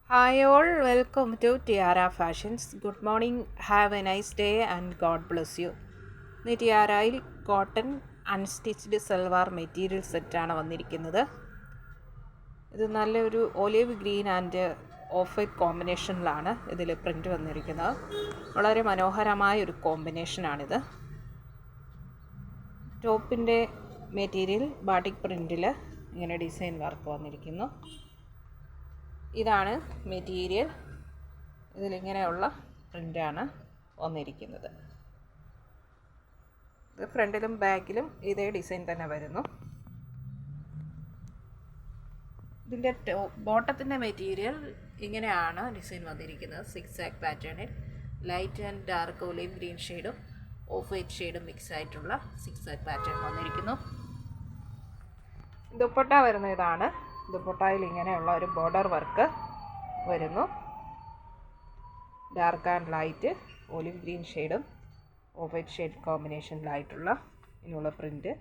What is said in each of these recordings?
Hi all, welcome to Tiara Fashions. Good morning, have a nice day and God bless you. ഇന്ന് ടിയാരയിൽ cotton unstitched salwar material സെറ്റാണ് വന്നിരിക്കുന്നത്. ഇത് നല്ലൊരു olive green and off white കോമ്പിനേഷനിലാണ് ഇതിൽ പ്രിൻ്റ് വന്നിരിക്കുന്നത്. വളരെ മനോഹരമായ ഒരു കോമ്പിനേഷനാണിത്. ടോപ്പിൻ്റെ മെറ്റീരിയൽ ബാട്ടിക് പ്രിൻറ്റിൽ ഇങ്ങനെ ഡിസൈൻ വർക്ക് വന്നിരിക്കുന്നു. ഇതാണ് മെറ്റീരിയൽ. ഇതിലിങ്ങനെയുള്ള പ്രിൻ്റാണ് വന്നിരിക്കുന്നത്. ഇത് ഫ്രണ്ടിലും ബാക്കിലും ഇതേ ഡിസൈൻ തന്നെ വരുന്നു. ഇതിൻ്റെ ബോട്ടത്തിൻ്റെ മെറ്റീരിയൽ ഇങ്ങനെയാണ് ഡിസൈൻ വന്നിരിക്കുന്നത്. സിക്സ് ആക്ക് പാറ്റേണിൽ light and dark olive green ഷെയ്ഡും ഓഫ് വൈറ്റ് ഷെയ്ഡും മിക്സ് ആയിട്ടുള്ള സിക്സ് ആക്ക് പാറ്റേൺ വന്നിരിക്കുന്നു. ദുപ്പട്ട വരുന്ന ഇതാണ്. ദുപ്പട്ടയിൽ ഇങ്ങനെയുള്ള ഒരു ബോർഡർ വർക്ക് വരുന്നു. Dark and light olive green ഷെയ്ഡും ഓഫ് വൈറ്റ് ഷെയ്ഡ് കോമ്പിനേഷനിലായിട്ടുള്ള ഇതിനുള്ള പ്രിൻറ്റ്.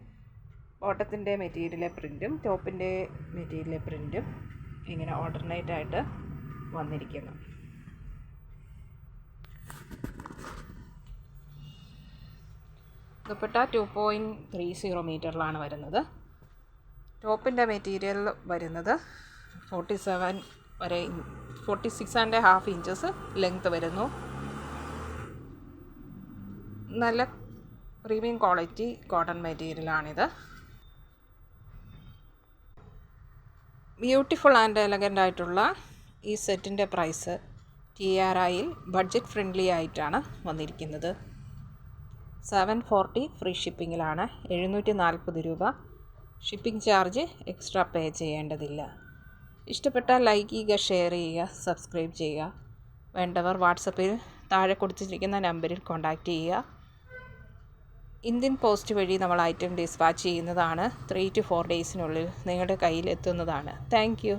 ബോട്ടത്തിൻ്റെ മെറ്റീരിയലിലെ പ്രിൻറ്റും ടോപ്പിൻ്റെ മെറ്റീരിയലിലെ പ്രിൻറ്റും ഇങ്ങനെ ഓൾട്ടർനേറ്റ് ആയിട്ട് വന്നിരിക്കുന്നു. ദുപ്പട്ട 2.30 മീറ്ററിലാണ് വരുന്നത്. ടോപ്പിൻ്റെ മെറ്റീരിയൽ വരുന്നത് 47 വരെ 46.5 ഇഞ്ചസ് ലെങ്ത് വരുന്നു. നല്ല പ്രീമിയം ക്വാളിറ്റി കോട്ടൺ മെറ്റീരിയലാണിത്. ബ്യൂട്ടിഫുൾ ആൻഡ് എലഗൻ്റ് ആയിട്ടുള്ള ഈ സെറ്റിൻ്റെ പ്രൈസ് ടിആർഐയിൽ ബഡ്ജറ്റ് ഫ്രണ്ട്ലി ആയിട്ടാണ് വന്നിരിക്കുന്നത്. 740 ഫ്രീ ഷിപ്പിങ്ങിലാണ്. 740 രൂപ ഷിപ്പിംഗ് ചാർജ് എക്സ്ട്രാ പേ ചെയ്യേണ്ടതില്ല. ഇഷ്ടപ്പെട്ടാൽ ലൈക്ക് ചെയ്യുക, ഷെയർ ചെയ്യുക, സബ്സ്ക്രൈബ് ചെയ്യുക. വേണ്ടവർ വാട്സപ്പിൽ താഴെ കൊടുത്തിരിക്കുന്ന നമ്പറിൽ കോൺടാക്റ്റ് ചെയ്യുക. ഇന്ത്യൻ പോസ്റ്റ് വഴി നമ്മൾ ഐറ്റം ഡിസ്പാച്ച് ചെയ്യുന്നതാണ്. 3 to 4 ഡേയ്സിനുള്ളിൽ നിങ്ങളുടെ കയ്യിൽ എത്തുന്നതാണ്. Thank you.